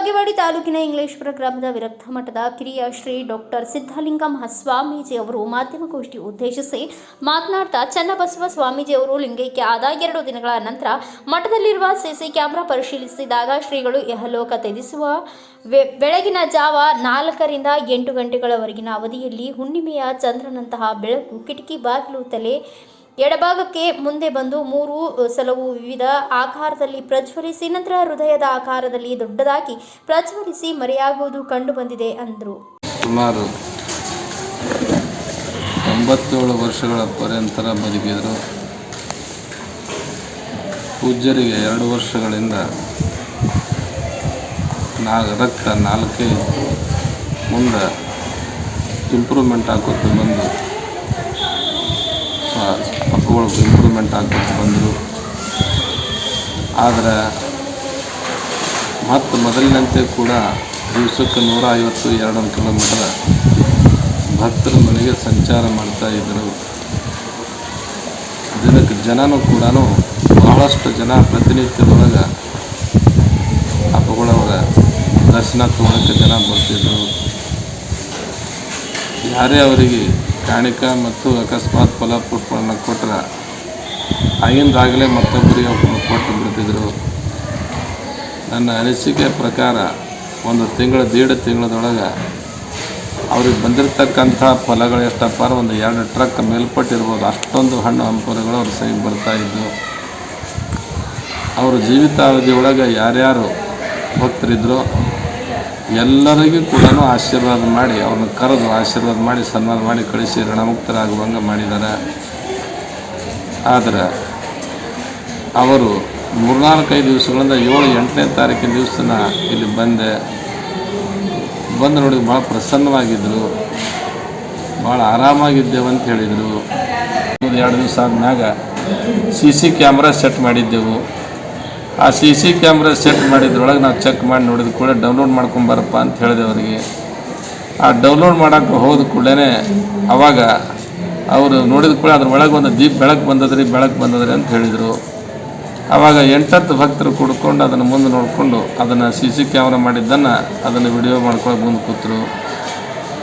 ಬಾಗೇವಾಡಿ ತಾಲೂಕಿನ ಇಂಗ್ಲೇಶ್ವರ ಗ್ರಾಮದ ವಿರಕ್ತ ಮಠದ ಕಿರಿಯ ಶ್ರೀ ಡಾಕ್ಟರ್ ಸಿದ್ಧಲಿಂಗಂ ಸ್ವಾಮೀಜಿ ಅವರು ಮಾಧ್ಯಮಗೋಷ್ಠಿ ಉದ್ದೇಶಿಸಿ ಮಾತನಾಡ್ತಾ ಚನ್ನಬಸವ ಸ್ವಾಮೀಜಿ ಅವರು ಲಿಂಗೈಕ್ಯ ಆದ 2 ದಿನಗಳ ನಂತರ ಮಠದಲ್ಲಿರುವ ಸಿಸಿ ಕ್ಯಾಮೆರಾ ಪರಿಶೀಲಿಸಿದಾಗ ಶ್ರೀಗಳು ಯಹಲೋಕ ತ್ಯಜಿಸುವ ಬೆಳಗಿನ ಜಾವ 4 ರಿಂದ 8 ಗಂಟೆಗಳವರೆಗಿನ ಅವಧಿಯಲ್ಲಿ ಹುಣ್ಣಿಮೆಯ ಚಂದ್ರನಂತಹ ಬೆಳಕು ಕಿಟಕಿ ಬಾಗಿಲು ತಲೆ ಎಡಭಾಗಕ್ಕೆ ಮುಂದೆ ಬಂದು 3 ಸಲವು ವಿವಿಧ ಆಕಾರದಲ್ಲಿ ಪ್ರಜ್ವಲಿಸಿ ನಂತರ ಹೃದಯದ ಆಕಾರದಲ್ಲಿ ದೊಡ್ಡದಾಗಿ ಪ್ರಜ್ವಲಿಸಿ ಮರೆಯಾಗುವುದು ಕಂಡು ಬಂದಿದೆ ಅಂದರು. ಸುಮಾರು 97 ವರ್ಷಗಳ ಪರ್ಯಂತರ ಬದುಕಿದರು. ಪೂಜ್ಯರಿಗೆ 2 ವರ್ಷಗಳಿಂದ ರಕ್ತ 4 ಮುಂದೆ ಇಂಪ್ರೂವ್ಮೆಂಟ್ ಆಗೋದು ಬಂದು ಅಪ್ಪಗಳು ಇಂಪ್ರೂವ್ಮೆಂಟ್ ಆಗೋದು ಬಂದರು. ಆದರೆ ಮತ್ತು ಮೊದಲಿನಂತೆ ಕೂಡ ದಿವಸಕ್ಕೆ 150-200 ಕಿಲೋಮೀಟರ್ ಭಕ್ತರ ಮನೆಗೆ ಸಂಚಾರ ಮಾಡ್ತಾಯಿದ್ದರು. ದಿನಕ್ಕೆ ಜನನೂ ಕೂಡ ಬಹಳಷ್ಟು ಜನ ಪ್ರತಿನಿತ್ಯದೊಳಗೆ ಅಪ್ಪಗಳವರ ದರ್ಶನ ತೊಗೊಳಕ್ಕೆ ಜನ ಬರ್ತಿದ್ದರು. ಯಾರೇ ಅವರಿಗೆ ಕಾಣಿಕ ಮತ್ತು ಅಕಸ್ಮಾತ್ ಫಲಪುಷ್ಪವನ್ನು ಕೊಟ್ಟರೆ ಆಗಿಂದಾಗಲೇ ಮತ್ತೊಬ್ಬರಿಗೆ ಅವ್ರನ್ನ ಕೊಟ್ಟು ಬಿಡ್ತಿದ್ರು. ನನ್ನ ಅನಿಸಿಕೆ ಪ್ರಕಾರ 1 ತಿಂಗಳ 1.5 ತಿಂಗಳದೊಳಗೆ ಅವ್ರಿಗೆ ಬಂದಿರತಕ್ಕಂಥ ಫಲಗಳು ಎಷ್ಟಪ್ಪ ಒಂದು 2 ಟ್ರಕ್ ಮೇಲ್ಪಟ್ಟಿರ್ಬೋದು. ಅಷ್ಟೊಂದು ಹಣ್ಣು ಹಂಪಲುಗಳು ಅವ್ರ ಸೈಗೆ ಬರ್ತಾಯಿದ್ದು. ಅವ್ರ ಜೀವಿತಾವಧಿ ಒಳಗೆ ಯಾರ್ಯಾರು ಭಕ್ತರಿದ್ರೋ ಎಲ್ಲರಿಗೂ ಕೂಡ ಆಶೀರ್ವಾದ ಮಾಡಿ ಅವ್ರನ್ನ ಕರೆದು ಆಶೀರ್ವಾದ ಮಾಡಿ ಸನ್ಮಾನ ಮಾಡಿ ಕಳಿಸಿ ಋಣಮುಕ್ತರಾಗುವಂಗೆ ಮಾಡಿದ್ದಾರೆ. ಆದರೆ ಅವರು 3-4 ದಿವಸಗಳಿಂದ 7-8ನೇ ತಾರೀಕಿನ ದಿವಸ ಇಲ್ಲಿ ಬಂದು ನೋಡಿ ಭಾಳ ಪ್ರಸನ್ನವಾಗಿದ್ದರು, ಭಾಳ ಆರಾಮಾಗಿದ್ದೇವೆ ಅಂತ ಹೇಳಿದರು. 2 ದಿವಸ ಆದ್ಮ್ಯಾಗ CC ಕ್ಯಾಮ್ರಾ ಸೆಟ್ ಮಾಡಿದ್ದೆವು. ಆ CC ಕ್ಯಾಮ್ರಾ ಸೆಟ್ ಮಾಡಿದ್ರೊಳಗೆ ನಾವು ಚೆಕ್ ಮಾಡಿ ನೋಡಿದ ಕೂಡ ಡೌನ್ಲೋಡ್ ಮಾಡ್ಕೊಂಬರಪ್ಪ ಅಂತ ಹೇಳಿದೆ ಅವರಿಗೆ. ಆ ಡೌನ್ಲೋಡ್ ಮಾಡೋಕ್ಕೆ ಹೋದ ಕೂಡಲೇ ಅವಾಗ ಅವರು ನೋಡಿದ ಕೂಡ ಅದ್ರೊಳಗೆ ಒಂದು ಬೆಳಕು ಬಂದದ್ರಿ ಅಂತ ಹೇಳಿದರು. ಆವಾಗ 8-10 ಭಕ್ತರು ಕುಡ್ಕೊಂಡು ಅದನ್ನು ಮುಂದೆ ನೋಡಿಕೊಂಡು ಅದನ್ನು CC ಕ್ಯಾಮ್ರಾ ಮಾಡಿದ್ದನ್ನು ಅದನ್ನು ವಿಡಿಯೋ ಮಾಡ್ಕೊಳ್ಳೋಕೆ ಮುಂದೆ ಕೂತರು.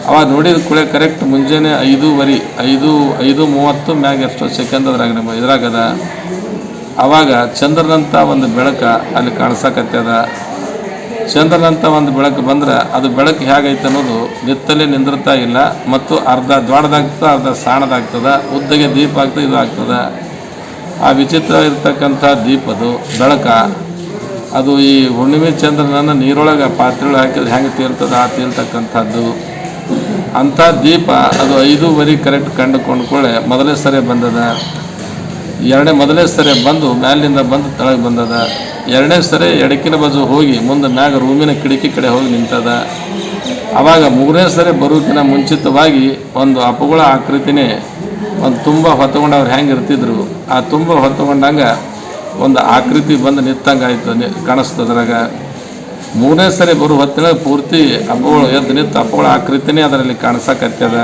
ಅವಾಗ ನೋಡಿದ ಕೂಡ ಕರೆಕ್ಟ್ ಮುಂಜಾನೆ 5:30 ಮ್ಯಾಗ ಎಷ್ಟೋ ಸೆಕೆಂಡ್ ಇದ್ರಾಗದ. ಆವಾಗ ಚಂದ್ರನಂಥ ಒಂದು ಬೆಳಕು ಅಲ್ಲಿ ಕಾಣಿಸಕತ್ತದ. ಚಂದ್ರನಂಥ ಒಂದು ಬೆಳಕು ಬಂದ್ರೆ ಅದು ಬೆಳಕು ಹೇಗೈತೆ ಅನ್ನೋದು ನಿತ್ತಲೇ ನಿಂದಿರ್ತಾ ಇಲ್ಲ. ಮತ್ತು ಅರ್ಧ ದೊಡ್ಡದಾಗ್ತದೆ, ಅರ್ಧ ಸಣ್ಣದಾಗ್ತದೆ, ಉದ್ದಗೆ ದೀಪ ಆಗ್ತದೆ, ಇದು ಆಗ್ತದೆ. ಆ ವಿಚಿತ್ರ ಇರ್ತಕ್ಕಂಥ ದೀಪದು ಬೆಳಕ ಅದು ಈ ಹುಣ್ಣಿಮೆ ಚಂದ್ರನನ್ನು ನೀರೊಳಗೆ ಪಾತ್ರೆಯೊಳಗೆ ಹಾಕಿದ್ರೆ ಹೆಂಗೆ ತೇಲ್ತದೆ ಆ ತೇಲ್ತಕ್ಕಂಥದ್ದು. ಅಂಥ ದೀಪ ಅದು 5:15 ಕರೆಕ್ಟ್ ಕಂಡುಕೊಂಡ್ಕೊಳ್ಳೆ ಮೊದಲನೇ ಸರಿ ಬಂದದ. ಮೊದಲನೇ ಸರಿ ಬಂದು ಮ್ಯಾಲಿನಿಂದ ಬಂದು ತೆಳಗೆ ಬಂದದ. 2ನೇ ಸರಿ ಎಡಕಿನ ಬಾಜು ಹೋಗಿ ಮುಂದೆ ಮ್ಯಾಗ ರೂಮಿನ ಕಿಟಕಿ ಕಡೆ ಹೋಗಿ ನಿಂತದ. ಆವಾಗ 3ನೇ ಸರಿ ಬರೋಕ್ಕಿಂತ ಮುಂಚಿತವಾಗಿ ಒಂದು ಅಪ್ಪಗಳ ಆಕೃತಿನೇ ಒಂದು ತುಂಬ ಹೊತ್ತುಕೊಂಡು ಅವ್ರು ಹೆಂಗೆ ಇರ್ತಿದ್ರು ಆ ತುಂಬ ಹೊತ್ತುಕೊಂಡಂಗೆ ಒಂದು ಆಕೃತಿ ಬಂದು ನಿಂತಂಗೆ ಆಯಿತು, ಕಾಣಿಸ್ತದ್ರಾಗ. 3ನೇ ಸರಿ ಬರೋ ಹೊತ್ತಿನ ಪೂರ್ತಿ ಅಪ್ಪಗಳು ಎದ್ದು ನಿಂತು ಅಪ್ಪಗಳ ಆಕೃತಿನೇ ಅದರಲ್ಲಿ ಕಾಣಿಸಕತ್ತದ.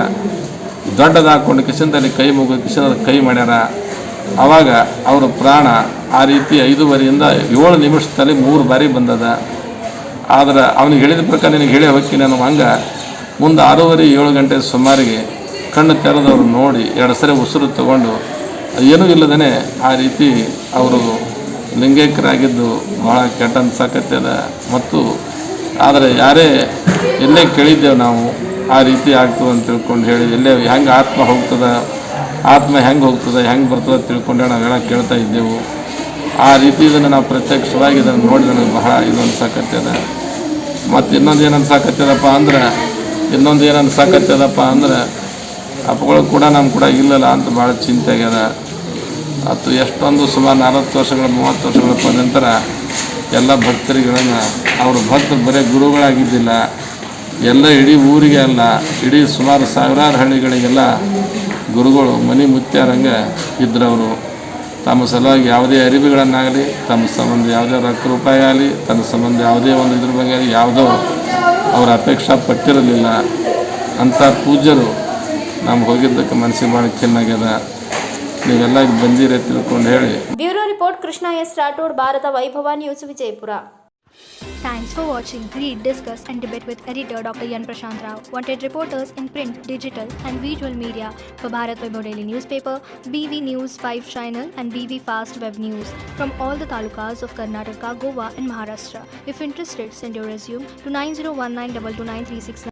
ದೊಡ್ಡದು ಹಾಕ್ಕೊಂಡು ಕಿಶನ್ದಲ್ಲಿ ಕೈ ಮುಗಿದು ಕಿಶನ್ ಕೈ ಮಾಡ್ಯಾರ. ಆವಾಗ ಅವರ ಪ್ರಾಣ ಆ ರೀತಿ 5:15ರಿಂದ 7 ನಿಮಿಷದಲ್ಲಿ 3 ಬಾರಿ ಬಂದದ. ಆದ್ರೆ ಅವನಿಗೆ ಹೇಳಿದ ಪ್ರಕಾರ ನಿನಗೆ ಹೇಳಿ ಹೋಗ್ತೀನಿ ಅನ್ನೋ ಹಂಗೆ ಮುಂದೆ 6:30-7 ಗಂಟೆ ಸುಮಾರಿಗೆ ಕಣ್ಣು ತೆರೆದವ್ರು ನೋಡಿ 2 ಸರಿ ಉಸಿರು ತಗೊಂಡು ಏನೂ ಇಲ್ಲದೇ ಆ ರೀತಿ ಅವರು ಲಿಂಗೈಕ್ಯರಾಗಿದ್ದು ಭಾಳ ಕೆಟ್ಟ ಅನ್ಸಕತ್ತದ. ಮತ್ತು ಆದರೆ ಯಾರೇ ಎಲ್ಲೇ ಕೇಳಿದ್ದೇವೆ ನಾವು ಆ ರೀತಿ ಆಗ್ತದೆ ಅಂತ ತಿಳ್ಕೊಂಡು ಹೇಳಿ ಎಲ್ಲೇ ಹೆಂಗೆ ಆತ್ಮ ಹೋಗ್ತದೆ, ಆತ್ಮ ಹೆಂಗೆ ಹೋಗ್ತದೆ, ಹೆಂಗೆ ಬರ್ತದೆ ತಿಳ್ಕೊಂಡೆ ನಾವೆಲ್ಲ ಕೇಳ್ತಾ ಇದ್ದೆವು. ಆ ರೀತಿ ಇದನ್ನು ನಾವು ಪ್ರತ್ಯಕ್ಷವಾಗಿ ಇದನ್ನು ನೋಡಿ ನನಗೆ ಬಹಳ ಇದು ಅನ್ಸಕತ್ತದ. ಮತ್ತು ಇನ್ನೊಂದು ಏನು ಅನ್ಸಕತ್ತದಪ್ಪ ಅಂದ್ರೆ ಅಪ್ಪಗಳು ಕೂಡ ನಮ್ಮ ಕೂಡ ಇಲ್ಲಲ್ಲ ಅಂತ ಭಾಳ ಚಿಂತೆ ಆಗ್ಯದ. ಅದು ಎಷ್ಟೊಂದು ಸುಮಾರು 40 ವರ್ಷಗಳ 30 ವರ್ಷಗಳ ನಂತರ ಎಲ್ಲ ಭಕ್ತರಿಗಳನ್ನು ಅವರು ಭಕ್ತರು ಬರೀ ಗುರುಗಳಾಗಿದ್ದಿಲ್ಲ, ಎಲ್ಲ ಇಡೀ ಊರಿಗೆ ಅಲ್ಲ, ಇಡೀ ಸುಮಾರು 1000 ಹಳ್ಳಿಗಳಿಗೆಲ್ಲ ಗುರುಗಳು ಮನೆ ಮುತ್ಯಾರಂಗೆ ಇದ್ರವರು. ತಮ್ಮ ಸಲುವಾಗಿ ಯಾವುದೇ ಅರಿವುಗಳನ್ನಾಗಲಿ, ತಮ್ಮ ಸಂಬಂಧ ಯಾವುದೇ ರೊಕ್ಕ ರೂಪಾಯಿ ಆಗಲಿ, ತನ್ನ ಸಂಬಂಧ ಯಾವುದೇ ಒಂದು ಇದ್ರ ಬಗ್ಗೆ ಯಾವುದೋ ಅವರ ಅಪೇಕ್ಷೆ ಪಟ್ಟಿರಲಿಲ್ಲ. ಅಂಥ ಪೂಜ್ಯರು ನಮ್ಗೆ ಹೋಗಿದ್ದಕ್ಕೆ ಮನಸ್ಸಿಗೆ ಭಾಳ ಚೆನ್ನಾಗ್ಯದ. ನೀವೆಲ್ಲ ಬಂದಿರ ತಿಳ್ಕೊಂಡು ಹೇಳಿ. Bureau report Krishna S Rathod, Bharata Vaibhava news, Vijayapura. Thanks for watching. Read, discuss, and debate with editor Dr. Yan Prashant Rao. Wanted reporters in print, digital, and visual media for Bharat Vaibhav Daily Newspaper, BV News 5 Channel, and BV Fast Web News from all the talukas of Karnataka, Goa, and Maharashtra. If interested, send your resume to 9019229369.